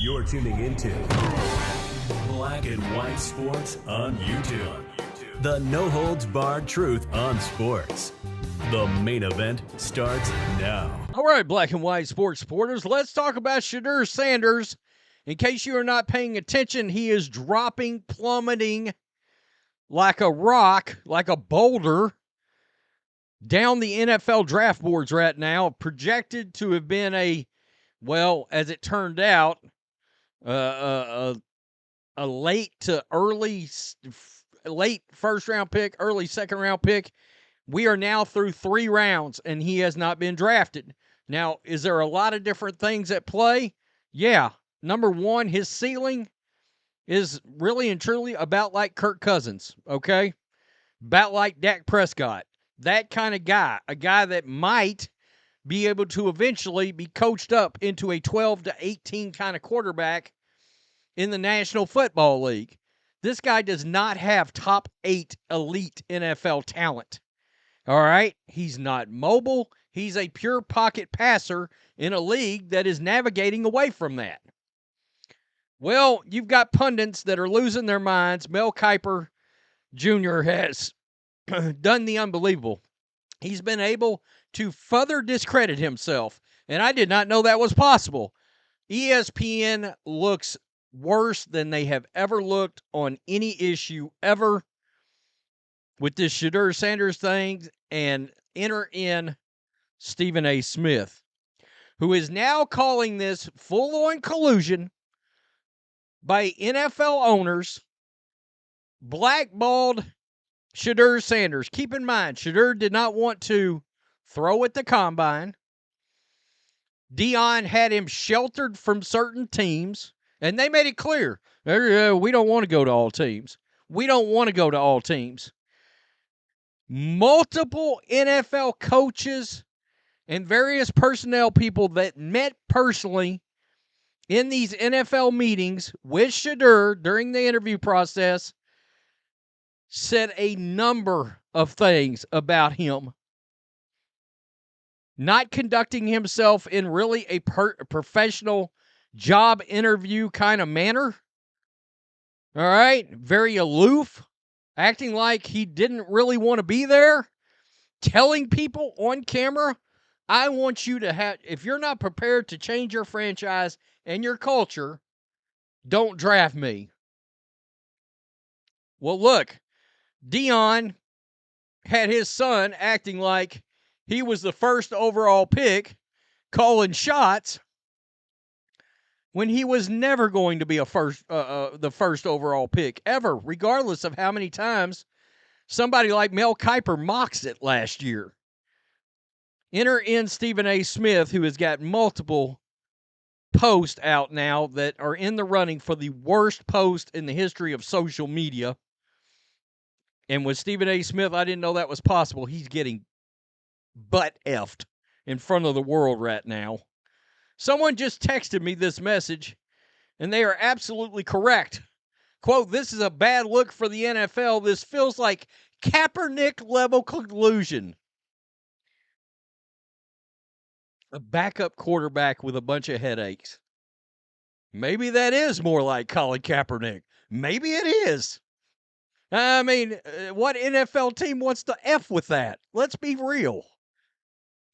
You're tuning into Black and White Sports on YouTube. The no-holds-barred truth on sports. The main event starts now. All right, Black and White Sports supporters, let's talk about Shedeur Sanders. In case you are not paying attention, he is dropping, plummeting like a rock, like a boulder, down the NFL draft boards right now, projected to have been as it turned out, a late first-round pick, early second-round pick. We are now through 3 rounds, and he has not been drafted. Now, is there a lot of different things at play? Yeah. Number one, his ceiling is really and truly about like Kirk Cousins, okay? About like Dak Prescott. That kind of guy. A guy that might be able to eventually be coached up into a 12 to 18 kind of quarterback in the National Football League. This guy does not have top 8 elite NFL talent. All right? He's not mobile. He's a pure pocket passer in a league that is navigating away from that. Well, you've got pundits that are losing their minds. Mel Kiper Jr. has done the unbelievable. He's been able to further discredit himself, and I did not know that was possible. ESPN looks worse than they have ever looked on any issue ever with this Shedeur Sanders thing, and enter in Stephen A. Smith, who is now calling this full-on collusion by NFL owners, blackballed Shedeur Sanders. Keep in mind, Shedeur did not want to throw at the combine. Deion had him sheltered from certain teams, and they made it clear, we don't want to go to all teams. We don't want to go to all teams. Multiple NFL coaches and various personnel people that met personally in these NFL meetings with Shedeur during the interview process said a number of things about him. Not conducting himself in really a professional job interview kind of manner. All right? Very aloof. Acting like he didn't really want to be there. Telling people on camera, I want you to have, if you're not prepared to change your franchise and your culture, don't draft me. Well, look, Deion had his son acting like he was the first overall pick, calling shots, when he was never going to be the first overall pick, ever, regardless of how many times somebody like Mel Kiper mocks it last year. Enter in Stephen A. Smith, who has got multiple posts out now that are in the running for the worst post in the history of social media. And with Stephen A. Smith, I didn't know that was possible. He's getting butt effed in front of the world right now. Someone just texted me this message, and they are absolutely correct. Quote, this is a bad look for the NFL. This feels like Kaepernick-level collusion. A backup quarterback with a bunch of headaches. Maybe that is more like Colin Kaepernick. Maybe it is. I mean, what NFL team wants to F with that? Let's be real.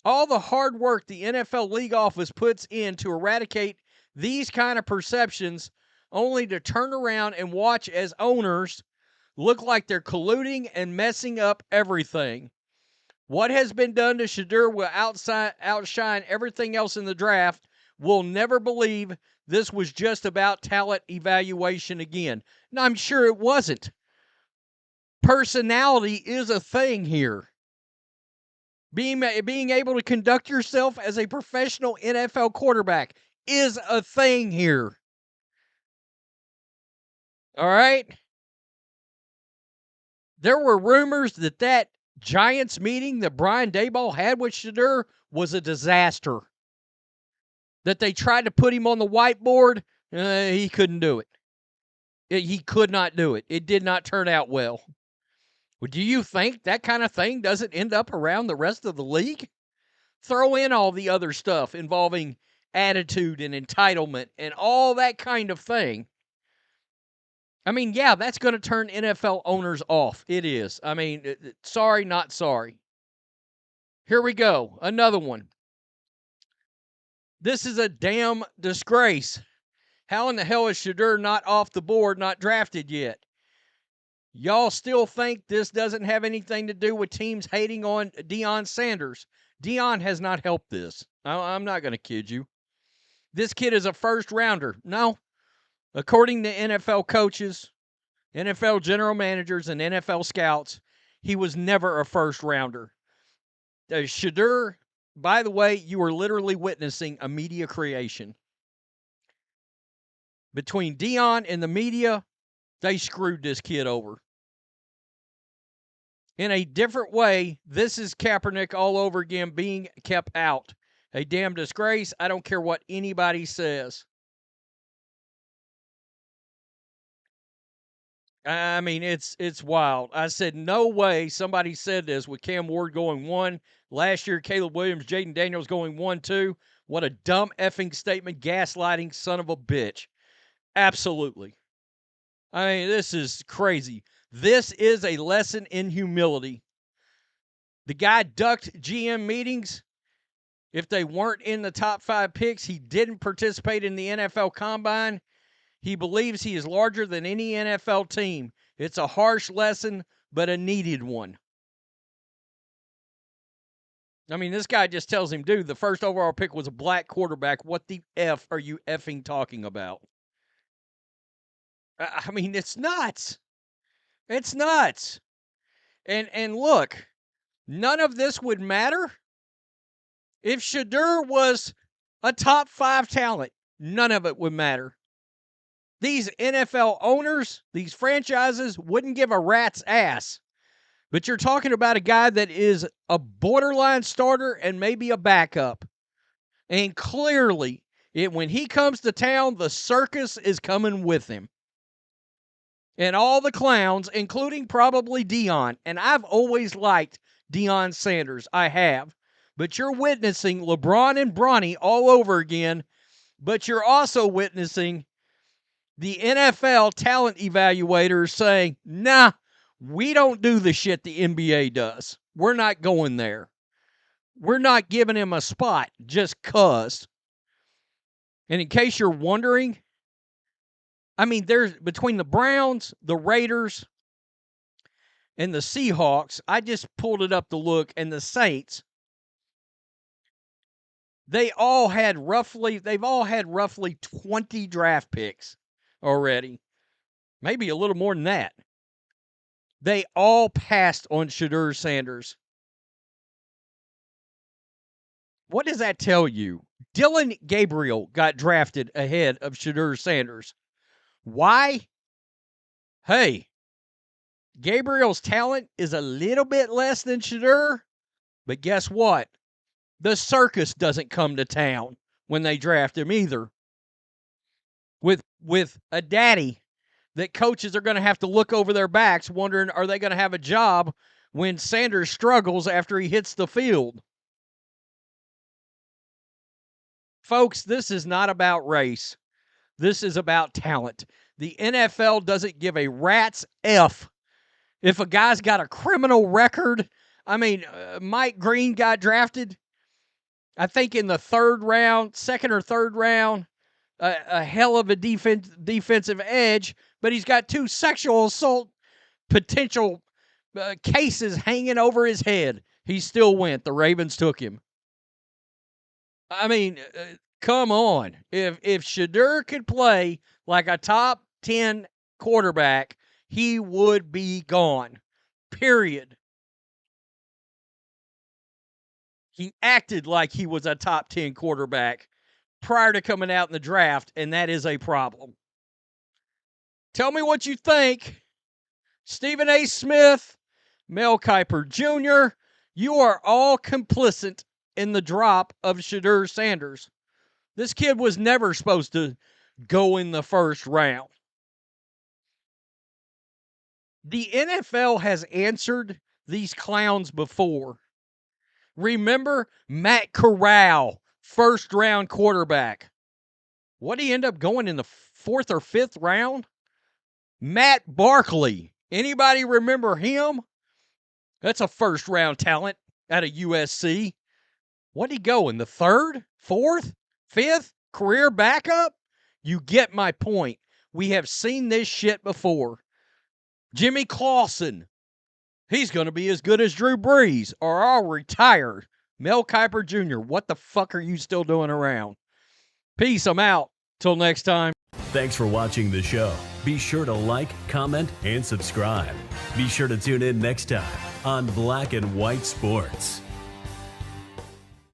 All the hard work the NFL league office puts in to eradicate these kind of perceptions, only to turn around and watch as owners look like they're colluding and messing up everything. What has been done to Shedeur will outshine everything else in the draft. We'll never believe this was just about talent evaluation again. Now, I'm sure it wasn't. Personality is a thing here. Being able to conduct yourself as a professional NFL quarterback is a thing here. All right? There were rumors that Giants meeting that Brian Daboll had with Shedeur was a disaster. That they tried to put him on the whiteboard, he couldn't do it. He could not do it. It did not turn out well. Well, do you think that kind of thing doesn't end up around the rest of the league? Throw in all the other stuff involving attitude and entitlement and all that kind of thing. I mean, yeah, that's going to turn NFL owners off. It is. I mean, sorry, not sorry. Here we go. Another one. This is a damn disgrace. How in the hell is Shedeur not off the board, not drafted yet? Y'all still think this doesn't have anything to do with teams hating on Deion Sanders? Deion has not helped this. I'm not going to kid you. This kid is a first rounder. No. According to NFL coaches, NFL general managers, and NFL scouts, he was never a first rounder. Shedeur, by the way, you are literally witnessing a media creation. Between Deion and the media, they screwed this kid over. In a different way, this is Kaepernick all over again being kept out. A damn disgrace. I don't care what anybody says. I mean, it's wild. I said, no way somebody said this with Cam Ward going 1. Last year, Caleb Williams, Jaden Daniels going 1-2. What a dumb effing statement. Gaslighting son of a bitch. Absolutely. I mean, this is crazy. This is a lesson in humility. The guy ducked GM meetings. If they weren't in the top 5 picks, he didn't participate in the NFL Combine. He believes he is larger than any NFL team. It's a harsh lesson, but a needed one. I mean, this guy just tells him, dude, the first overall pick was a black quarterback. What the F are you effing talking about? I mean, it's nuts. It's nuts. And look, none of this would matter if Shedeur was a top 5 talent. None of it would matter. These NFL owners, these franchises wouldn't give a rat's ass. But you're talking about a guy that is a borderline starter and maybe a backup. And clearly, when he comes to town, the circus is coming with him. And all the clowns, including probably Deion. And I've always liked Deion Sanders. I have. But you're witnessing LeBron and Bronny all over again. But you're also witnessing the NFL talent evaluators saying, nah, we don't do the shit the NBA does. We're not going there. We're not giving him a spot just 'cause. And in case you're wondering, I mean, there's between the Browns, the Raiders, and the Seahawks, I just pulled it up to look, and the Saints, they've all had roughly 20 draft picks already. Maybe a little more than that. They all passed on Shedeur Sanders. What does that tell you? Dylan Gabriel got drafted ahead of Shedeur Sanders. Why? Hey, Gabriel's talent is a little bit less than Shedeur, but guess what? The circus doesn't come to town when they draft him either. With a daddy that coaches are going to have to look over their backs wondering, are they going to have a job when Sanders struggles after he hits the field? Folks, this is not about race. This is about talent. The NFL doesn't give a rat's F if a guy's got a criminal record. I mean, Mike Green got drafted, I think, in the second or third round. A hell of a defensive edge, but he's got 2 sexual assault potential cases hanging over his head. He still went. The Ravens took him. I mean, come on. If Shedeur could play like a top 10 quarterback, he would be gone. Period. He acted like he was a top 10 quarterback prior to coming out in the draft, and that is a problem. Tell me what you think. Stephen A. Smith, Mel Kiper Jr., you are all complicit in the drop of Shedeur Sanders. This kid was never supposed to go in the first round. The NFL has answered these clowns before. Remember Matt Corral, first-round quarterback. What did he end up going in the 4th or 5th round? Matt Barkley. Anybody remember him? That's a first-round talent out of USC. What did he go in the 3rd, 4th, 5th? Career backup? You get my point. We have seen this shit before. Jimmy Clausen. He's going to be as good as Drew Brees, or I'll retire. Mel Kiper Jr., what the fuck are you still doing around? Peace, I'm out. Till next time. Thanks for watching the show. Be sure to like, comment, and subscribe. Be sure to tune in next time on Black and White Sports.